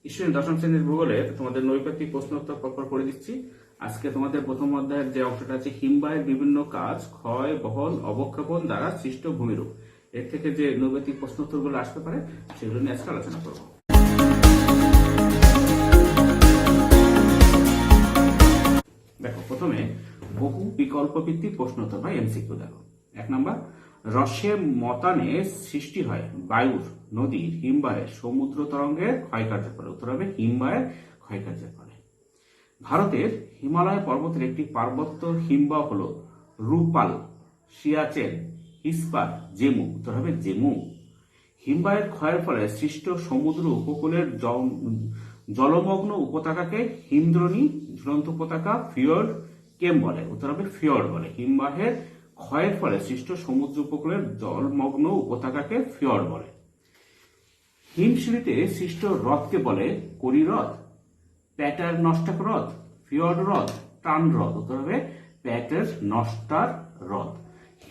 ঈশ্বরী দশম শ্রেণীর ভূগোলের তোমাদের নৈপাতিক প্রশ্নোত্তর পরপর করে দিচ্ছি। আজকে তোমাদের প্রথম অধ্যায়ের যে অংশটা আছে হিমবাহের বিভিন্ন কাজ, ক্ষয়, বহন, অবক্ষেপণ দ্বারা সৃষ্ট ভূমিরূপ, এর থেকে যে নৈপাতিক প্রশ্নোত্তরগুলো আসতে পারে সেগুলো নিয়ে আজকে আলোচনা করব। দেখো, প্রথমে বহু বিকল্প ভিত্তিক প্রশ্নোত্তর বা এমসিকিউ। দেখো, 1 নম্বর, হ্রস্বে মতানে সৃষ্টি হয় বায়ুর, নদীর, হিমবাহের, সমুদ্র তরঙ্গের ক্ষয়কার্যের ফলে। উত্তর হবে হিমবাহের ক্ষয়কার্যের ফলে। ভারতের হিমালয় পর্বতের একটি পার্বত্য হিমবাহ হল রূপাল, সিয়াচেন, ইস্পাত, জেমু। উত্তর হবে জেমু। হিমবাহের ক্ষয়ের ফলে সৃষ্ট সমুদ্র উপকূলের জলমগ্ন উপত্যকাকে হিমদ্রোণী, ঝুলন্ত উপত্যকা, ফিয়র্ড, কেম বলে। উত্তর হবে ফিয়র্ড বলে। হিমবাহের ক্ষয়ের ফলে সৃষ্ট সমুদ্র উপকূলের জলমগ্ন উপত্যকাকে ফিয়র্ড বলে। হিমশিড়িতে সৃষ্ট হ্রদকে বলে করি হ্রদ, প্যাটার নস্টাক হ্রদ, ফিয়র্ড হ্রদ, টান হ্রদ। উত্তর হবে প্যাটার নস্টার হ্রদ।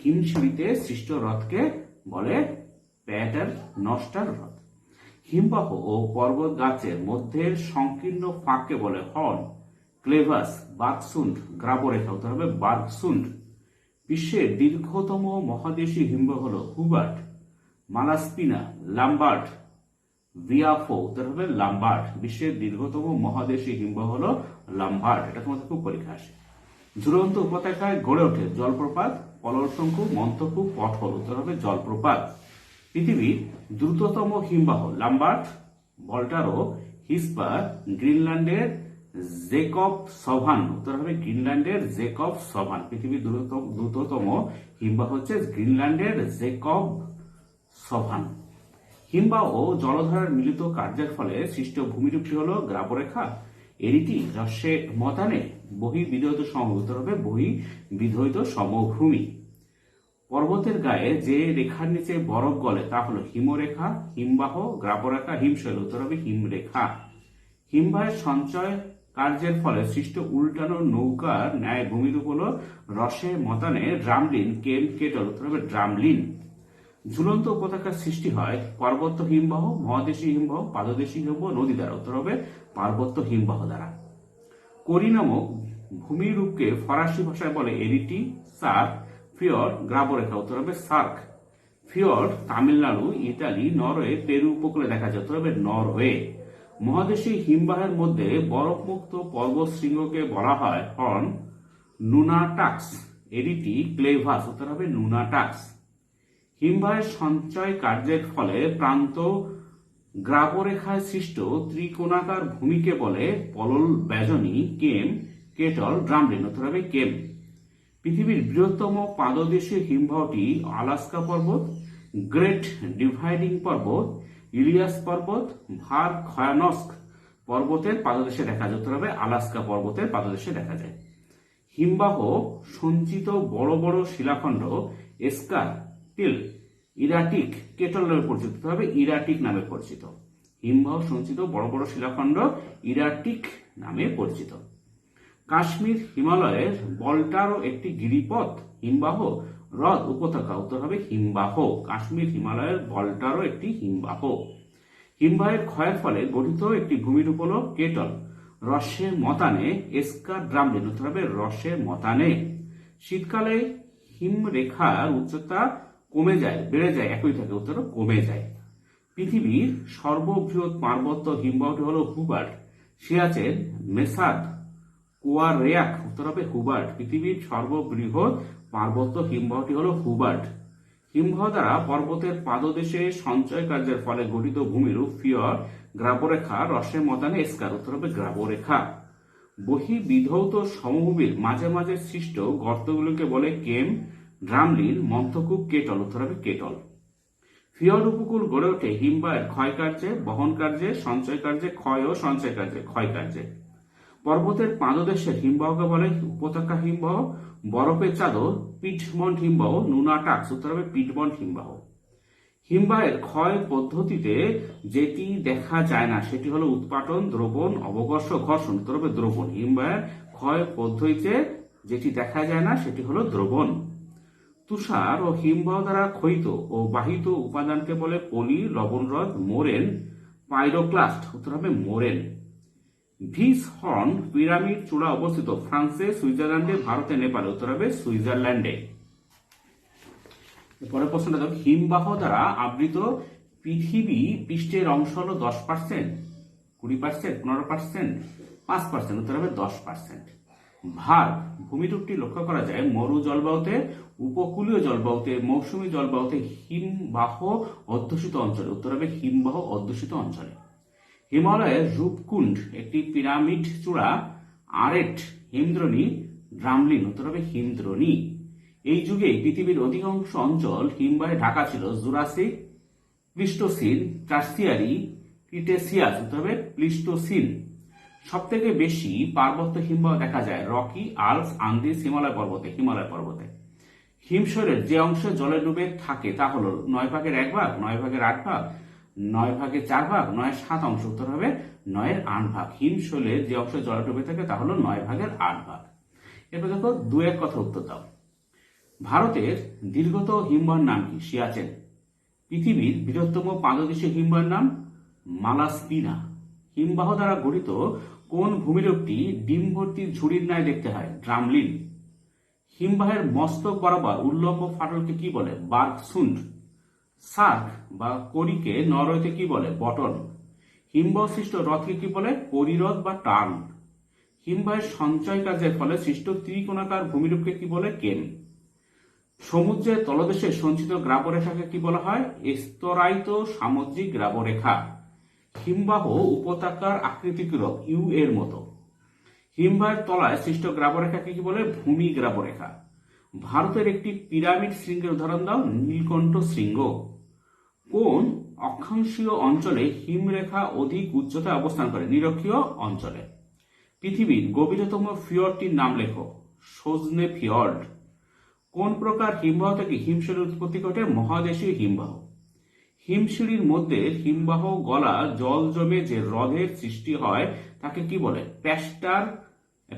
হিমশিড়িতে সৃষ্ট হ্রদকে বলে প্যাটার নস্টার হ্রদ। হিমবাহ ও পর্বত গাছের মধ্যের সংকীর্ণ ফাঁককে বলে হর্ন, ক্লেভাস, বার্গসুন্ড, গ্রাবরেখা। উত্তর হবে বার্গসুন্ড। বিশ্বের দীর্ঘতম মহাদেশীয় হিমবাহ হল হুবার্ট, মালাস্পিনা, লাম্বার্ট, ভিয়াফো। উত্তর হবে লাম্বার্ট। বিশ্বের দীর্ঘতম মহাদেশীয় হিমবাহ হল লাম্বার্ট। এটা তোমাদের খুব পরীক্ষা আসে। ঝুলন্ত উপত্যকায় গড়ে ওঠে জলপ্রপাত, পললশঙ্কু, মন্থকূপ, পটহল। উত্তর হবে জলপ্রপাত। পৃথিবীর দ্রুততম হিমবাহ লাম্বার্ট, ভল্টারো, হিসপার, গ্রিনল্যান্ডের জেকব সভান। উত্তর হবে গ্রিনল্যান্ডের জেকব সভান। পৃথিবীর দ্রুততম হিমবাহ হচ্ছে গ্রিনল্যান্ডের জেকব সভান। হিমবাহ ও জলধারার মিলিত কার্যের ফলে সৃষ্ট ভূমিরূপটি হল গ্রাবরেখা, এরিটি, হ্রস্বে মতানে, বহির্বিধৌত সমভূমি। উত্তর হবে বহির্বিধৌত সমভূমি। পর্বতের গায়ে যে রেখার নিচে বরফ গলে তা হলো হিমরেখা, হিমবাহ, গ্রাবরেখা, হিমশৈল। উত্তর হবে হিমরেখা। হিমবাহের সঞ্চয় কার্যের ফলে সৃষ্ট উল্টানো নৌকার ন্যায় ভূমিরূপ হল হ্রস্বে মতানে, ড্রামলিন, কেম, কেটল। উত্তর হবে ড্রামলিন। ঝুলন্ত উপত্যকার সৃষ্টি হয় পার্বত্য হিমবাহ, মহাদেশীয় হিমবাহ, পাদদেশীয় হিমবাহ, নদী দ্বারা। উত্তর হবে পার্বত্য হিমবাহ দ্বারা। করি নামক ভূমিরূপকে ফরাসি ভাষায় বলে এরিটি, সার্ক, ফিয়র্ড, গ্রাবরেখা। উত্তর হবে SAARC. Fjord Tamil Nadu, Italy, Norway, Peru উপকূলে দেখা যায়। উত্তর হবে নরওয়ে। মহাদেশীয় হিমবাহের মধ্যে বরফমুক্ত পর্বত শৃঙ্গকে বলা হয় হর্ন, নুনাটাক্স, এরিটি, ক্লেভাস। উত্তর হবে নুনাটাক্স। হিমবাহের সঞ্চয় কার্যের ফলে প্রান্ত গ্রাবরেখায় সৃষ্ট ত্রিকোণাকার ভূমিকে বলে পলল ব্যজনী, কেম, কেটল, ড্রামলিন। উত্তর হবে কেম। পৃথিবীর বৃহত্তম পাদদেশীয় হিমবাহটি আলাস্কা পর্বত, গ্রেট ডিভাইডিং পর্বত, ইলিয়াস পর্বত, ভারখানস্ক পর্বতের পাদদেশে দেখা যায়। উত্তর হবে আলাস্কা পর্বতের পাদদেশে দেখা যায়। হিমবাহ সঞ্চিত বড় বড় শিলাখণ্ড এস্কার, টিল, ইরাটিক, কেটল নামে পরিচিত। হবে ইরাটিক নামে পরিচিত। হিমবাহ সঞ্চিত বড় বড় শিলাখণ্ড ইরাটিক নামে পরিচিত। কাশ্মীর হিমালয়ের বল্টারো একটি গিরিপথ, হিমবাহ, হ্রদ, উপত্যকা। উত্তর হবে হিমবাহ। কাশ্মীর হিমালয়ের বল্টারো একটি হিমবাহ। হিমবাহের ক্ষয়ের ফলে গঠিত একটি ভূমিরূপ হল কেটল, হ্রস্বে মতানে, এস্কার, ড্রামলিন। উত্তর হবে হ্রস্বে মতানে। শীতকালে হিমরেখার উচ্চতা কমে যায়, বেড়ে যায়, একই থাকে। উত্তর কমে যায়। পৃথিবীর সর্ববৃহৎ পার্বত্য হিমবাহটি হল হুবার্ট, সিয়াচেন, মেসাদ, কোয়ারেয়াক। উত্তর হবে হুবার্ট। পৃথিবীর সর্ববৃহৎ পার্বত্য হিমবাহটি হল হুবার্ট। হিমবাহ দ্বারা পর্বতের পাদদেশে সঞ্চয় কার্যের ফলে গঠিত ভূমিরূপ ফিয়র্ড, গ্রাবরেখা, হ্রস্বে মতানে, এস্কার। উত্তর হবে গ্রাবরেখা। বহির্বিধৌত সমভূমির মাঝে মাঝে সৃষ্ট গর্তগুলোকে বলে কেম, ড্রামলিন, মন্থকূপ, কেটল। উত্তর হবে কেটল। ফিয়র্ড উপকূল গড়ে ওঠে হিমবাহের ক্ষয় কার্যে, বহন কার্যে, সঞ্চয় কার্যে, ক্ষয় ও সঞ্চয় কার্যে, ক্ষয় কার্যে। পর্বতের পাদদেশের হিমবাহকে বলে উপত্যকা হিমবাহ, বরফের চাদর, পিটমন্ট হিমবাহ, নুনাটাক্স। উত্তর হবে পিটমন্ট হিমবাহ। হিমবাহের ক্ষয় পদ্ধতিতে যেটি দেখা যায় না সেটি হলো উৎপাটন, দ্রবণ, অবকর্ষ, ঘর্ষণ। উত্তর হবে দ্রবণ। হিমবাহের ক্ষয় পদ্ধতিতে যেটি দেখা যায় না সেটি হলো দ্রবণ। তুষার ও হিমবাহ দ্বারা ক্ষয়িত ও বাহিত উপাদানকে বলে পলি, লবণহ্রদ, মোরেন, পাইরোক্লাস্ট, উত্তর হবে মোরেন। ভিস হর্ন পিরামিড চূড়া অবস্থিত ফ্রান্সে, সুইজারল্যান্ডে, ভারতে, নেপালে, উত্তর হবে সুইজারল্যান্ডে। পরের প্রশ্নটা দেখো, হিমবাহ দ্বারা আবৃত পৃথিবী পৃষ্ঠের অংশ হলো 10%, 20%, 15%, 5%, উত্তর হবে 10%। ভার ভূমিরূপটি লক্ষ্য করা যায় মরু জলবায়ুতে, উপকূলীয় জলবায়ুতে, মৌসুমী জলবায়ুতে, হিমবাহ অধ্যুষিত অঞ্চলে, উত্তর হবে হিমবাহ অধ্যুষিত অঞ্চলে। হিমালয়ের রূপকুণ্ড একটি পিরামিড চূড়া, আরেট, হিমদ্রোণী, ড্রামলিন, উত্তর হবে হিমদ্রোণী। এই যুগে পৃথিবীর অধিকাংশ অঞ্চল হিমবাহে ঢাকা ছিল। জুরাসিক, প্লিস্টোসিন, টার্সিয়ারি, ক্রিটেসিয়াস, উত্তর হবে প্লিস্টোসিন। সব থেকে বেশি পার্বত্য হিমবাহ দেখা যায় রকি, আল্পস, আন্দিজ, হিমালয় পর্বতে। হিমশৈলের যে অংশে জলে ডুবে থাকে তা হলো 9/1 9/8, 9/4, 9/7 উত্তর হবে 9/8। হিমশৈলের যে অংশে জলে ডুবে থাকে তা হলো 9/8। এরপর দেখো 2-1 কথা উত্তর দাও। ভারতের দীর্ঘতম হিমবাহের নাম কি? সিয়াচেন। পৃথিবীর বৃহত্তম পাদদেশীয় হিমবাহের নাম মালাস্পিনা। হিমবাহ দ্বারা গঠিত কোন ভূমিরূপটি ডিম ভর্তি ঝুড়ির ন্যায় দেখতে হয়? ড্রামলিন। হিমবাহের মস্তক বরাবর উল্লম্ব ফাটলকে কি বলে? বার্গসুন্ড। সার্ক বা কড়িকে নরওয়েতে কি বলে? বটন। হিমবাহ সৃষ্ট হ্রদকে কি বলে? পরিহ্রদ বা টার্ন। হিমবাহের সঞ্চয় কাজের ফলে সৃষ্ট ত্রিকোণাকার ভূমিরূপকে কি বলে? কেন। সমুদ্রের তলদেশে সঞ্চিত গ্রাবরেখাকে কি বলা হয়? স্তরায়িত সামুদ্রিক গ্রাবরেখা। হিমবাহ উপত্যকার আকৃতি কিরূপ? ইউ এর মতো। হিমবাহের তলায় সৃষ্ট গ্রাবরেখাকে কি বলে? ভূমি গ্রাবরেখা। ভারতের একটি পিরামিড শৃঙ্গের উদাহরণ দাও। নীলকণ্ঠ শৃঙ্গ। কোন অক্ষাংশীয় অঞ্চলে হিমরেখা অধিক উচ্চতায় অবস্থান করে? নিরক্ষীয় অঞ্চলে। পৃথিবীর গভীরতম ফিয়র্ডটির নাম লেখো। সোজনে ফিয়র্ড। কোন প্রকার হিমবাহ থেকে হিমশৈলের উৎপত্তি ঘটে? মহাদেশীয় হিমবাহ। হিমশিড়ির মধ্যে হিমবাহ গলা জল জমে যে হ্রদের সৃষ্টি হয় তাকে কি বলে?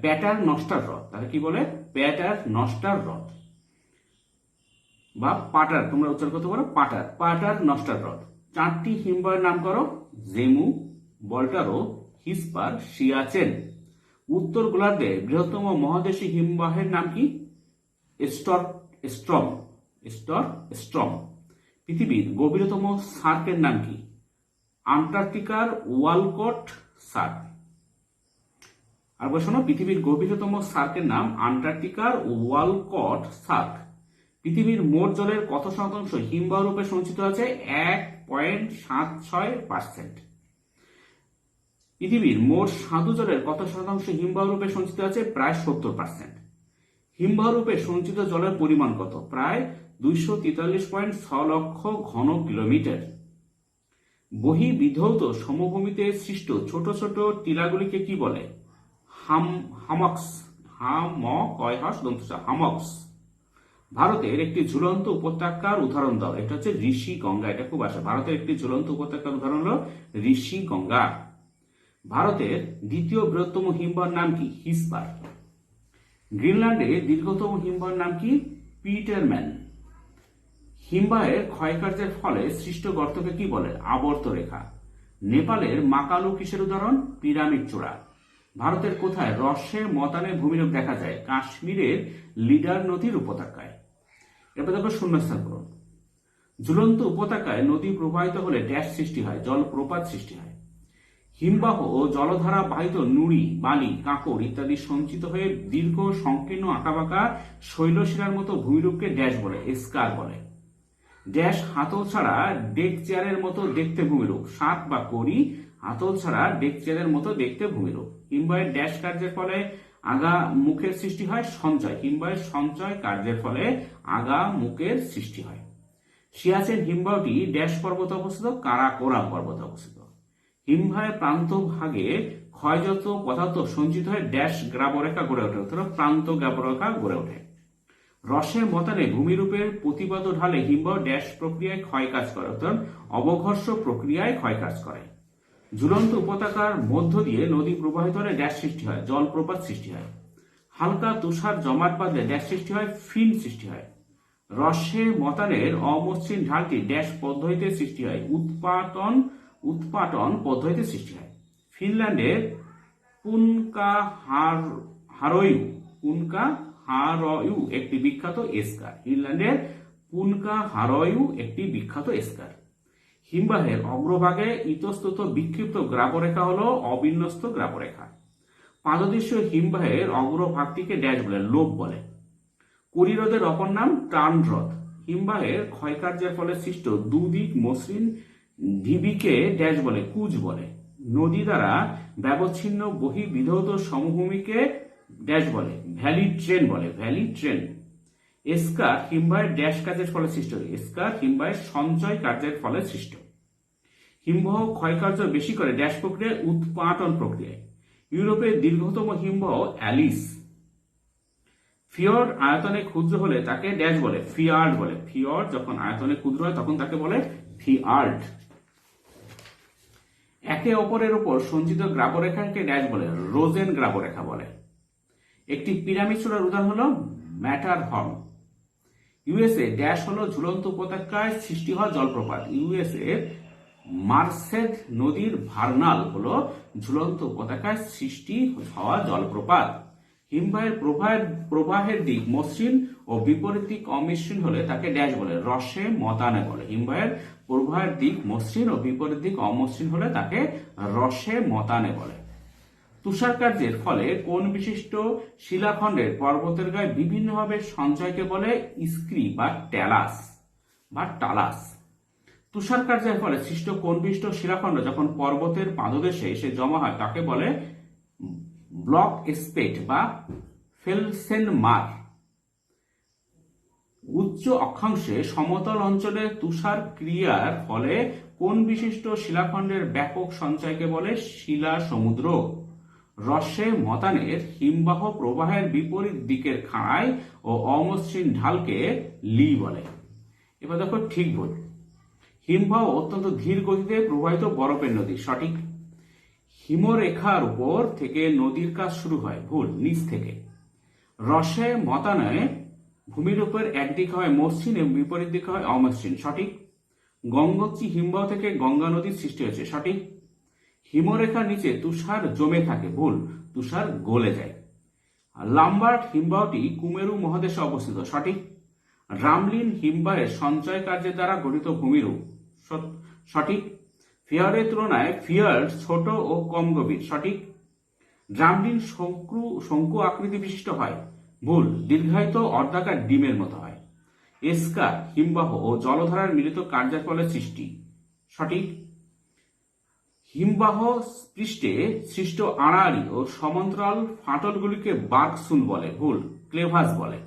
প্যাটারনস্টার হ্রদ। তাকে কি বলে? প্যাটারনস্টার হ্রদ বা পাটার, তোমরা উচ্চারণ করতে পারো প্যাটারনস্টার হ্রদ। 4টি হিমবাহের নাম করো। জেমু, বল্টারো, হিসপার, সিয়াচেন। উত্তর গোলার্ধে বৃহত্তম মহাদেশী হিমবাহের নাম কি? স্টর্ম। পৃথিবীর গভীরতম সার্কের নাম কি? আন্টার্কটিকার ওয়ালকট সার্ক। আর শোনো, পৃথিবীর গভীরতম সার্কের নাম আন্টার্কটিকার ওয়ালকট সার্ক। পৃথিবীর মোট জলের কত শতাংশ হিমবাহ রূপে সঞ্চিত আছে? 1.76%। পৃথিবীর মোট স্বাদু জলের কত শতাংশ হিমবাহ রূপে সঞ্চিত আছে? প্রায় 70%। হিমবাহ রূপে সঞ্চিত জলের পরিমাণ কত? প্রায় 243.6 লক্ষ ঘন কিলোমিটার। বহিঃবিধৌত সমভূমিতে সৃষ্ট ছোট ছোট টিলাগুলিকে কি বলে? হামক্স। হামক্স। ভারতের একটি ঝুলন্ত উপত্যকার উদাহরণ দাও। এটা হচ্ছে ঋষিগঙ্গা। এটা খুব আসে। ভারতের একটি ঝুলন্ত উপত্যকার উদাহরণ হলো ঋষিগঙ্গা। ভারতের দ্বিতীয় বৃহত্তম হিমবাহের নাম কি? হিসপার। গ্রিনল্যান্ডে দীর্ঘতম হিমবাহের নাম কি? পিটারম্যান। হিমবাহের ক্ষয়কার্যের ফলে সৃষ্ট গর্তকে কি বলে? আবর্ত রেখা। নেপালের মাকালু কিসের উদাহরণ? পিরামিড চূড়া। ভারতের কোথায় হ্রস্বে মতানে ভূমিরূপ দেখা যায়? কাশ্মীরের লিডার নদীর উপত্যকায়। এরপর দেখো শূন্যস্থান পূরণ। ঝুলন্ত উপত্যকায় নদী প্রবাহিত হলে ড্যাশ সৃষ্টি হয়? জলপ্রপাত সৃষ্টি হয়। হিমবাহ ও জলধারা বাহিত নুড়ি, বালি, কাঁকড় ইত্যাদি সঞ্চিত হয়ে দীর্ঘ সংকীর্ণ আঁকাবাঁকা শৈলশিলার মতো ভূমিরূপকে ড্যাশ বলে? এস্কার বলে। ড্যাশ হাতল ছাড়া ডেক চেয়ারের মতো দেখতে ভূমিরূপ? শাক বা কড়ি। হাতল ছাড়া ডেক চেয়ারের মতো দেখতে ভূমিরূপ। হিমবাহের ড্যাশ কার্যের ফলে আগা মুখের সৃষ্টি হয়? সঞ্চয়। হিমবাহের সঞ্চয় কার্যের ফলে আগা মুখের সৃষ্টি হয়। সিয়াচেন হিমবাহটি ড্যাশ পর্বতে অবস্থিত? কারাকোরাম পর্বতে অবস্থিত। হিমবাহের প্রান্ত ভাগে ক্ষয়জাত পদার্থ সঞ্চিত হয়ে ড্যাশ গ্রাবরেখা গড়ে ওঠে, অর্থাৎ প্রান্ত গ্রাবরেখা গড়ে ওঠে। রসের মতানে ভূমিরূপের প্রতিপাদ ঢালে হিমবাহ ড্যাশ প্রক্রিয়ায় ক্ষয় কাজ করে, অর্থাৎ অবঘর্ষ প্রক্রিয়ায় ক্ষয় কাজ করে। ঝুলন্ত উপত্যকার মধ্য দিয়ে নদী প্রবাহিত হলে ড্যাশ সৃষ্টি হয়? জলপ্রপাত সৃষ্টি হয়। হালকা তুষার জমাট বাঁধলে ড্যাশ সৃষ্টি হয়? ফিন সৃষ্টি হয়। রসের মতানের অমসৃণ ঢালটি ড্যাশ পদ্ধতিতে সৃষ্টি হয়? উৎপাটন উৎপাটন পদ্ধতিতে সৃষ্টি হয়। ফিনল্যান্ডের পুনকা হারয়ু একটি বিখ্যাত এস্কার। ফিনল্যান্ডের পুনকা-হারয়ু একটি বিখ্যাত এস্কার। হিমবাহের অগ্রভাগে ইতস্তত বিক্ষিপ্ত গ্রাবরেখা হলো অবিন্যস্ত গ্রাবরেখা। পাদদেশীয় হিমবাহের অগ্রভাগটিকে ড্যাশ বলে, লোব বলে। কোরি হ্রদের অপর নাম টার্ন হ্রদ। হিমবাহের ক্ষয়কার্যের ফলে সৃষ্ট দুদিক মসৃণ ঢিবিকে ড্যাশ বলে, কুজ বলে। নদী দ্বারা ব্যবচ্ছিন্ন বহিঃবিধৌত সমভূমিকে ড্যাশ বলে, ভ্যালি ট্রেন বলে, ভ্যালি ট্রেন। এস্কার হিমবাহের ড্যাশ কাজের ফলে সৃষ্ট। এস্কার হিমবাহের সঞ্চয় কার্যের ফলে সৃষ্ট। হিমবাহ ক্ষয়কার্য বেশি করে ড্যাশ প্রক্রিয়ায়, উৎপাটন প্রক্রিয়ায়। ইউরোপের দীর্ঘতম হিমবাহ অ্যালিস। ফিয়র্ড আয়তনে ক্ষুদ্র হলে তাকে ড্যাশ বলে, ফিয়ার্ড বলে। ফিয়র্ড যখন আয়তনে ক্ষুদ্র হয় তখন তাকে বলে ফিয়ার্ড। একে অপরের উপর সঞ্চিত গ্রাবরেখাকে ড্যাশ বলে, রোজেন গ্রাবরেখা বলে। একটি পিরামিড চূড়ার উদাহরণ হলো ম্যাটারহর্ন। ইউএসএ ড্যাশ হলো ঝুলন্ত উপত্যকায় সৃষ্টি হওয়া জলপ্রপাত। ইউএসএ মার্সেড নদীর ভার্নাল হলো ঝুলন্ত উপত্যকায় সৃষ্টি হওয়া জলপ্রপাত। হিমবাহের প্রবাহের দিক মসৃণ ও বিপরীত দিক অমসৃণ হলে তাকে ড্যাশ বলে, রসে মতানে বলে। হিমবাহের প্রবাহের দিক মসৃণ ও বিপরীত দিক অমসৃণ হলে তাকে রসে মতানে বলে। তুষারকার্যের ফলে কোন বিশিষ্ট শিলাখণ্ডের পর্বতের গায়ে বিভিন্নভাবে সঞ্চয়কে বলে স্ক্রি বা টালাস। তুষারকার্যের ফলে সৃষ্ট কোন বিশিষ্ট শিলাখণ্ড যখন পর্বতের পাদদেশে এসে জমা হয় তাকে বলে ব্লক স্পেট বা ফেলসেনমার। উচ্চ অক্ষাংশে সমতল অঞ্চলে তুষার ক্রিয়ার ফলে কোন বিশিষ্ট শিলাখণ্ডের ব্যাপক সঞ্চয়কে বলে শিলা সমুদ্র। রসে মতানের হিমবাহ প্রবাহের বিপরীত দিকের খাঁড়ায় ও অমসৃণ ঢালকে লি বলে। এবার দেখো ঠিক ভুল। হিমবাহ অত্যন্ত ধীর গতিতে প্রবাহিত বরফের নদী, সঠিক। হিমরেখার উপর থেকে নদীর কাজ শুরু হয়, ভুল, নিচ থেকে। রসে মতানে ভূমির উপর একদিকে হয় মসৃণ এবং বিপরীত দিকে হয় অমসৃণ, সঠিক। গঙ্গোত্রী হিমবাহ থেকে গঙ্গা নদীর সৃষ্টি হয়েছে, সঠিক। হিমরেখার নিচে তুষার জমে থাকে, ভুল, তুষার গলে যায়। লাম্বার্ট হিমবাহটি কুমেরু মহাদেশে অবস্থিত, সঠিক। রামলিন হিমবাহের সঞ্চয় কার্যের দ্বারা গঠিত ভূমিরূপ, সঠিক। ফিয়ার্ডের তুলনায় ফিয়ার্ড ছোট ও কম গভীর, সঠিক। ড্রামলিন শঙ্কু আকৃতি বিশিষ্ট হয়, ভুল, দীর্ঘায়িত অর্ধাকার ডিমের মতো হয়। এস্কার হিমবাহ ও জলধারার মিলিত কার্যের ফলে সৃষ্টি, সঠিক। হিমবাহ পৃষ্ঠে সৃষ্ট আড়াআড়ি ও সমান্তরাল ফাটলগুলিকে বার্গসুন বলে, ভুল, ক্লেভাস বলে।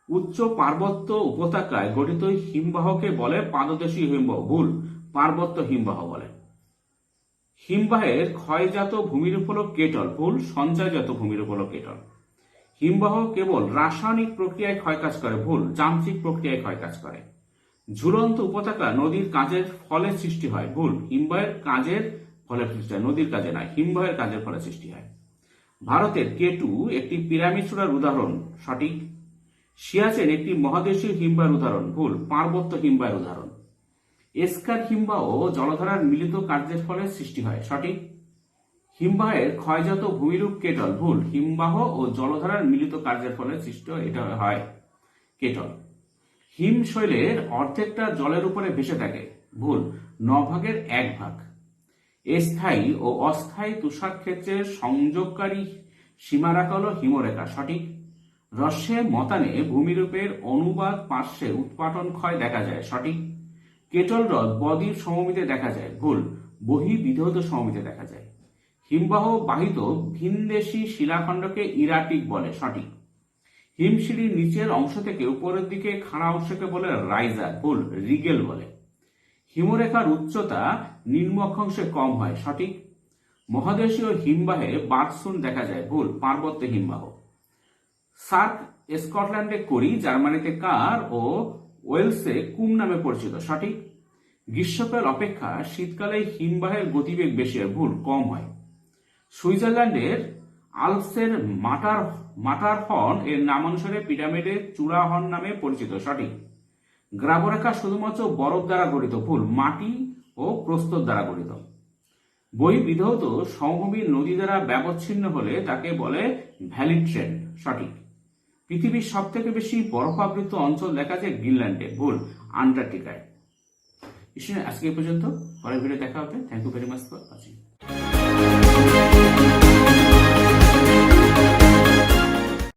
উচ্চ পার্বত্য উপত্যকায় গঠিত হিমবাহকে বলে পাদদেশীয় হিমবাহ, ভুল, পার্বত্য হিমবাহ বলে। হিমবাহের ক্ষয়জাত ভূমিরূপ হল কেটল, ভুল, সঞ্চয়জাত ভূমিরূপ হল কেটল। হিমবাহ কেবল রাসায়নিক প্রক্রিয়ায় ক্ষয়কাজ করে, ভুল, যান্ত্রিক প্রক্রিয়ায় ক্ষয়কাজ করে। ঝুলন্ত উপত্যকা নদীর কাজের ফলে সৃষ্টি হয়, ভুল, হিমবাহের কাজের ফলে সৃষ্টি হয়, নদীর কাজে নয়, হিমবাহের কাজের ফলে সৃষ্টি হয়। ভারতের কেটু একটি পিরামিড চূড়ার উদাহরণ, সঠিক। সিয়াচেন একটি মহাদেশীয় হিমবাহের উদাহরণ, ভুল, পার্বত্য হিমবাহের উদাহরণ। এস্কার হিমবাহ জলধারার মিলিত কার্যের ফলে সৃষ্টি হয়, সঠিক। হিমবাহের ক্ষয়জাত ভূমিরূপ কেটল, ভুল, হিমবাহ ও জলধারার মিলিত কার্যের ফলে সৃষ্ট এটা হয় কেটল। হিমশৈলের অর্ধেকটা জলের উপরে ভেসে থাকে, ভুল, 9 ভাগের 1 ভাগ। স্থায়ী ও অস্থায়ী তুষার ক্ষেত্রের সংযোগকারী সীমারেখা হল হিমরেখা, সঠিক। রসে মতানে ভূমিরূপের অনুবাদ পার্শ্বে উৎপাটন ক্ষয় দেখা যায়, সঠিক। কেটল হ্রদ বদ্বীপ সমভূমিতে দেখা যায়, ভুল, বহিঃবিধৌত সমভূমিতে দেখা যায়। হিমবাহ বাহিত ভিনদেশী শিলাখণ্ডকে ইরাটিক বলে, সঠিক। হিমশিলির নিচের অংশ থেকে উপরের দিকে খাড়া অংশকে বলে রাইজার, ভুল, রিগেল বলে। হিমরেখার উচ্চতা নিম্ন অক্ষাংশে কম হয়, সঠিক। মহাদেশীয় হিমবাহে বার্গসুন দেখা যায়, ভুল, পার্বত্য হিমবাহ। সার্ক স্কটল্যান্ডে করি, জার্মানিতে কার ও ওয়েলসে কুম নামে পরিচিত, সঠিক। গ্রীষ্মকাল অপেক্ষা শীতকালে হিমবাহের গতিবেগ বেশি হয়, ভুল, কম হয়। সুইজারল্যান্ডের আল্পসের মাটারহর্ন এর নামানুসারে পিরামিডের চূড়াহর্ন নামে পরিচিত, সঠিক। গ্রাবরেখা শুধুমাত্র বরফ দ্বারা গঠিত, ভুল, মাটি ও প্রস্তর দ্বারা গঠিত। বহির্বিধৌত সমভূমি নদী দ্বারা ব্যবচ্ছিন্ন হলে তাকে বলে ভ্যালি ট্রেন, সঠিক। পৃথিবীর সব থেকে বেশি বরফাবৃত অঞ্চল দেখা যায় গ্রিনল্যান্ডে, ভুল, আন্টার্কটিকায়। আজকে এই পর্যন্ত, পরের ভিডিও দেখা হবে। Thank you very much for watching.